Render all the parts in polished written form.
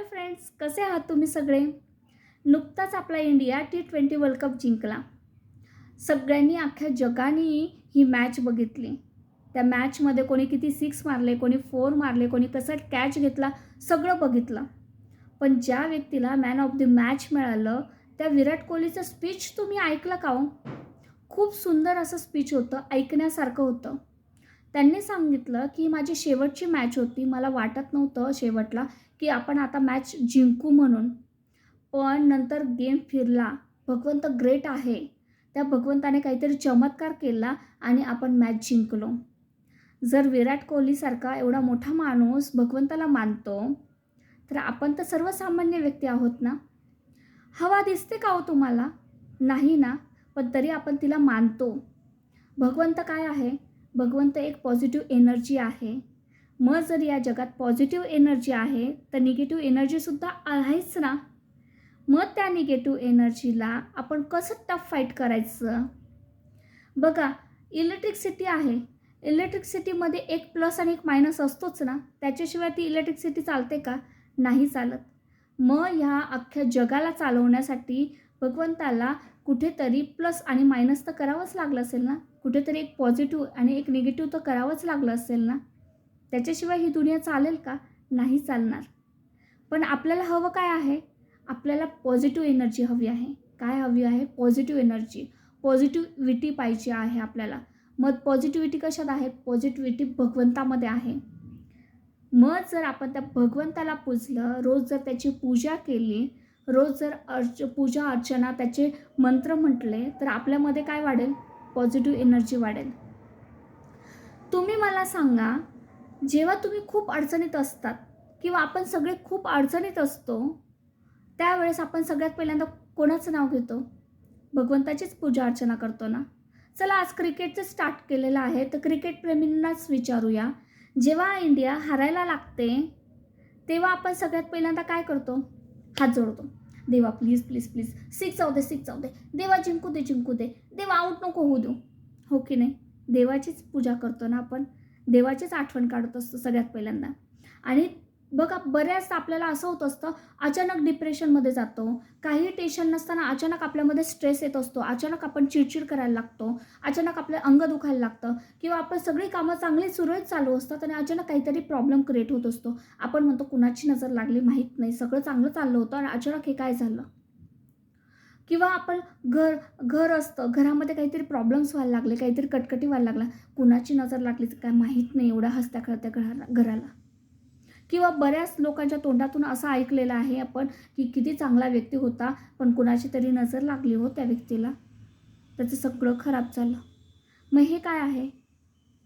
Hello friends, कसे आहात तुम्ही सगळे? नुकताच आपला इंडिया T20 वर्ल्ड कप जिंकला. सगळ्यांनी अख्ख्या जगाने ही मॅच बघितली. त्या मॅचमध्ये कोणी किती सिक्स मारले, कोणी फोर मारले, कोणी कसा कॅच घेतला, सगळं बघितलं. पण ज्या व्यक्तीला मॅन ऑफ द मॅच मिळालं, त्या विराट कोहलीचं स्पीच तुम्ही ऐकलं का हो? खूप सुंदर असं स्पीच होतं, ऐकण्यासारखं होतं. त्यांनी सांगितलं की माझी शेवटची मॅच होती. मला वाटत नव्हतं शेवटला की आपण आता मॅच जिंकू म्हणून. पण नंतर गेम फिरला. भगवंत ग्रेट आहे. त्या भगवंताने काहीतरी चमत्कार केला आणि आपण मॅच जिंकलो. जर विराट कोहलीसारखा एवढा मोठा माणूस भगवंताला मानतो, तर आपण तर सर्वसामान्य व्यक्ती आहोत ना. हवा दिसते का हो तुम्हाला? नाही ना, पण तरी आपण तिला मानतो. भगवंत काय आहे? भगवंत एक पॉझिटिव्ह एनर्जी आहे. मग जर या जगात पॉझिटिव्ह एनर्जी आहे, तर निगेटिव्ह एनर्जीसुद्धा आहेच ना. मग त्या निगेटिव्ह एनर्जीला आपण कसं टफ फाईट करायचं? बघा, इलेक्ट्रिसिटी आहे. इलेक्ट्रिसिटीमध्ये एक प्लस आणि एक मायनस असतोच ना. त्याच्याशिवाय ती इलेक्ट्रिसिटी चालते का? नाही चालत. मग ह्या अख्ख्या जगाला चालवण्यासाठी भगवंताला कुठेतरी प्लस आणि मायनस तर करावंच लागलं असेल ना. कुठेतरी एक पॉझिटिव्ह आणि एक निगेटिव्ह तर करावंच लागलं असेल ना. त्याच्याशिवाय ही दुनिया चालेल का? नाही चालणार. पण आपल्याला हवं काय आहे? आपल्याला पॉझिटिव्ह एनर्जी हवी आहे. काय हवी आहे? Positive energy. पॉझिटिव्हिटी पाहिजे आहे आपल्याला. मग पॉझिटिव्हिटी कशात आहे? पॉझिटिव्हिटी भगवंतामध्ये आहे. मग जर आपण त्या भगवंताला पूजलं, रोज जर त्याची पूजा केली, रोज जर पूजा अर्चना त्याचे मंत्र म्हटले, तर आपल्यामध्ये काय वाढेल? पॉझिटिव्ह एनर्जी वाढेल. तुम्ही मला सांगा, जेव्हा तुम्ही खूप अडचणीत असतात किंवा आपण सगळे खूप अडचणीत असतो, त्यावेळेस आपण सगळ्यात पहिल्यांदा कोणाचं नाव घेतो? भगवंताचीच पूजा अर्चना करतो ना. चला, आज क्रिकेटचं स्टार्ट केलेलं आहे, तर क्रिकेट प्रेमींनाच विचारूया. जेव्हा इंडिया हारायला लागते, तेव्हा आपण सगळ्यात पहिल्यांदा काय करतो? हात जोडतो. देवा प्लीज प्लीज प्लीज, सिक्स जाऊ दे, सिक्स जाऊ दे. देवा जिंकू दे, जिंकू दे. देवा आऊट नको होऊ देऊ. हो की नाही? देवाचीच पूजा करतो ना आपण. देवाचीच आठवण काढत असतो सगळ्यात पहिल्यांदा. आणि बघा, बऱ्याचदा आपल्याला असं होत असतं, अचानक डिप्रेशनमध्ये जातो. काही टेन्शन नसताना अचानक आपल्यामध्ये स्ट्रेस येत असतो. अचानक आपण चिडचिड करायला लागतो. अचानक आपलं अंग दुखायला लागतं किंवा आपण सगळी कामं चांगली सुरळीत चालू असतात आणि अचानक काहीतरी प्रॉब्लेम क्रिएट होत असतो. आपण म्हणतो कुणाची नजर लागली माहीत नाही, सगळं चांगलं चाललं होतं आणि अचानक हे काय झालं? किंवा आपण घर असतं, घरामध्ये काहीतरी प्रॉब्लेम्स व्हायला लागले, काहीतरी कटकटी व्हायला लागला. कुणाची नजर लागली काय माहीत नाही, एवढ्या हसत्या-खेळत्या घराला. किंवा बऱ्याच लोकांच्या तोंडातून असं ऐकलेलं आहे आपण की किती चांगला व्यक्ती होता, पण कुणाची तरी नजर लागली हो त्या व्यक्तीला, त्याचं सगळं खराब झालं. मग हे काय आहे?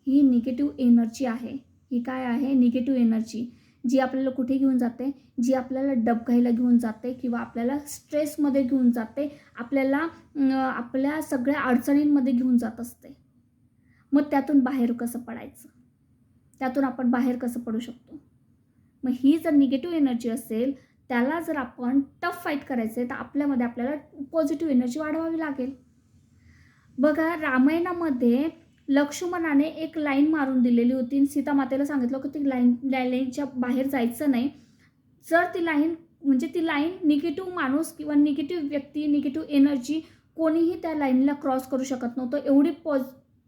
ही निगेटिव्ह एनर्जी आहे. ही काय आहे? निगेटिव्ह एनर्जी, जी आपल्याला कुठे घेऊन जाते? जी आपल्याला डबघाईला घेऊन जाते किंवा आपल्याला स्ट्रेसमध्ये घेऊन जाते, आपल्याला आपल्या सगळ्या अडचणींमध्ये घेऊन जात असते. मग त्यातून बाहेर कसं पडायचं? त्यातून आपण बाहेर कसं पडू शकतो? मग ही जर निगेटिव्ह एनर्जी असेल, त्याला जर आपण टफ फाईट करायचं आहे, तर आपल्यामध्ये आपल्याला पॉझिटिव्ह एनर्जी वाढवावी लागेल. बघा, रामायणामध्ये लक्ष्मणाने एक लाईन मारून दिलेली होती आणि सीतामातेला सांगितलं की ती लाईनच्या बाहेर जायचं नाही. जर ती लाईन म्हणजे ती लाईन निगेटिव्ह माणूस किंवा निगेटिव्ह व्यक्ती, निगेटिव्ह एनर्जी कोणीही त्या लाईनला क्रॉस करू शकत नव्हतं. एवढी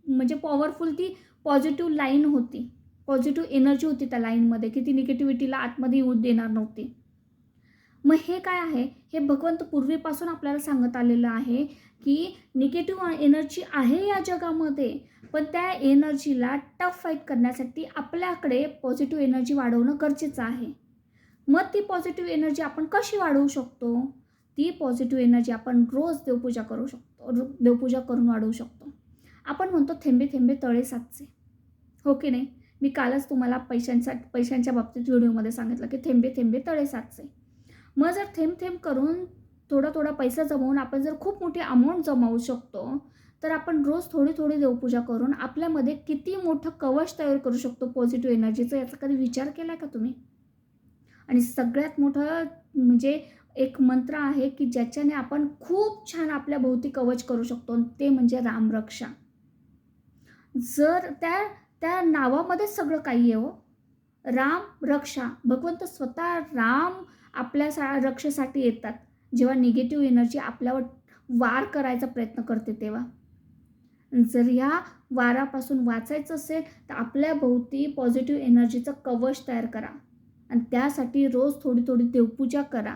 म्हणजे पॉवरफुल ती पॉझिटिव्ह लाईन होती. पॉझिटिव्ह एनर्जी होती त्या लाईनमध्ये की ती निगेटिव्हिटीला आतमध्ये येऊ देणार नव्हती. मग हे काय आहे? हे भगवंत पूर्वीपासून आपल्याला सांगत आलेलं आहे की निगेटिव्ह एनर्जी आहे या जगामध्ये, पण त्या एनर्जीला टफ फाईट करण्यासाठी आपल्याकडे पॉझिटिव्ह एनर्जी वाढवणं गरजेचं आहे. मग ती पॉझिटिव्ह एनर्जी आपण कशी वाढवू शकतो? ती पॉझिटिव्ह एनर्जी आपण रोज देवपूजा करू शकतो. देवपूजा करून वाढवू शकतो. आपण म्हणतो थेंबे थेंबे तळे साचे. हो की नाही? मी कालच तुम्हाला पैशांच्या बाबतीत व्हिडिओमध्ये सांगितलं की थेंबे थेंबे तळे साचे. मग जर थेंब थेंब करून थोडा थोडा पैसा जमवून आपण जर खूप मोठी अमाऊंट जमवू शकतो, तर आपण रोज थोडी थोडी देवपूजा करून आपल्यामध्ये किती मोठं कवच तयार करू शकतो पॉझिटिव्ह एनर्जीचं, याचा कधी विचार केला का तुम्ही? आणि सगळ्यात मोठं म्हणजे एक मंत्र आहे की ज्याच्याने आपण खूप छान आपल्या भोवती कवच करू शकतो, ते म्हणजे रामरक्षा. जर त्या नावामध्येच सगळं काही आहे हो. राम रक्षा. भगवंत स्वतः राम आपल्या रक्षेसाठी येतात. जेव्हा निगेटिव्ह एनर्जी आपल्यावर वार करायचा प्रयत्न करते तेव्हा. जर ह्या वारापासून वाचायचं असेल तर आपल्या भोवती पॉझिटिव्ह एनर्जीचं कवच तयार करा आणि त्यासाठी रोज थोडी थोडी देवपूजा करा.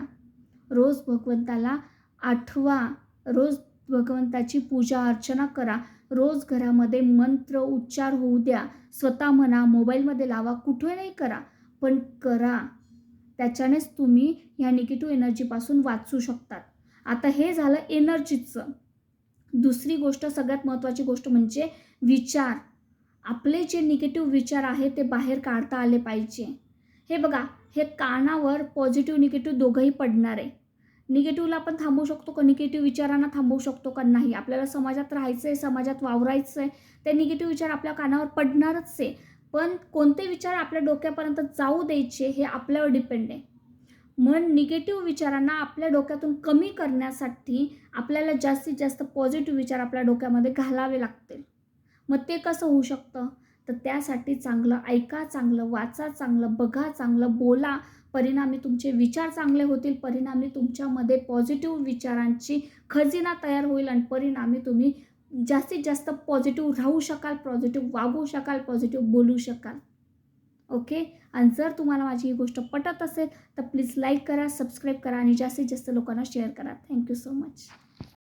रोज भगवंताला आठवा, रोज भगवंताची पूजा अर्चना करा. रोज घरामध्ये मंत्र उच्चार होऊ द्या. स्वतः म्हणा, मोबाईलमध्ये लावा, कुठे नाही करा, पण करा. त्याच्यानेच तुम्ही ह्या निगेटिव्ह एनर्जीपासून वाचू शकतात. आता हे झालं एनर्जीचं. दुसरी गोष्ट, सगळ्यात महत्त्वाची गोष्ट म्हणजे विचार. आपले जे निगेटिव्ह विचार आहेत ते बाहेर काढता आले पाहिजे. हे बघा, हे कानावर पॉझिटिव्ह निगेटिव्ह दोघंही पडणार आहे. निगेटिव्हला आपण थांबवू शकतो का? निगेटिव्ह विचारांना थांबवू शकतो का? नाही. आपल्याला समाजात राहायचं आहे, समाजात वावरायचं आहे, ते निगेटिव्ह विचार आपल्या कानावर पडणारच आहे. पण कोणते विचार आपल्या डोक्यापर्यंत जाऊ द्यायचे हे आपल्यावर डिपेंड आहे. मन निगेटिव्ह विचारांना आपल्या डोक्यातून कमी करण्यासाठी आपल्याला जास्तीत जास्त पॉझिटिव्ह विचार आपल्या डोक्यामध्ये घालावे लागतील. मग ते कसं होऊ शकतं? तर त्यासाठी चांगलं ऐका, चांगलं वाचा, चांगलं बघा, चांगलं बोला. परिणामी तुमचे विचार चांगले होतील. परिणामी तुमच्यामध्ये पॉझिटिव्ह विचारांची खजिना तयार होईल आणि परिणामी तुम्ही जास्तीत जास्त पॉझिटिव्ह राहू शकाल, पॉझिटिव्ह वागू शकाल, पॉझिटिव्ह बोलू शकाल. ओके. आणि जर तुम्हाला माझी ही गोष्ट पटत असेल तर प्लीज लाईक करा, सबस्क्राईब करा आणि जास्तीत जास्त लोकांना शेअर करा. Thank you so much.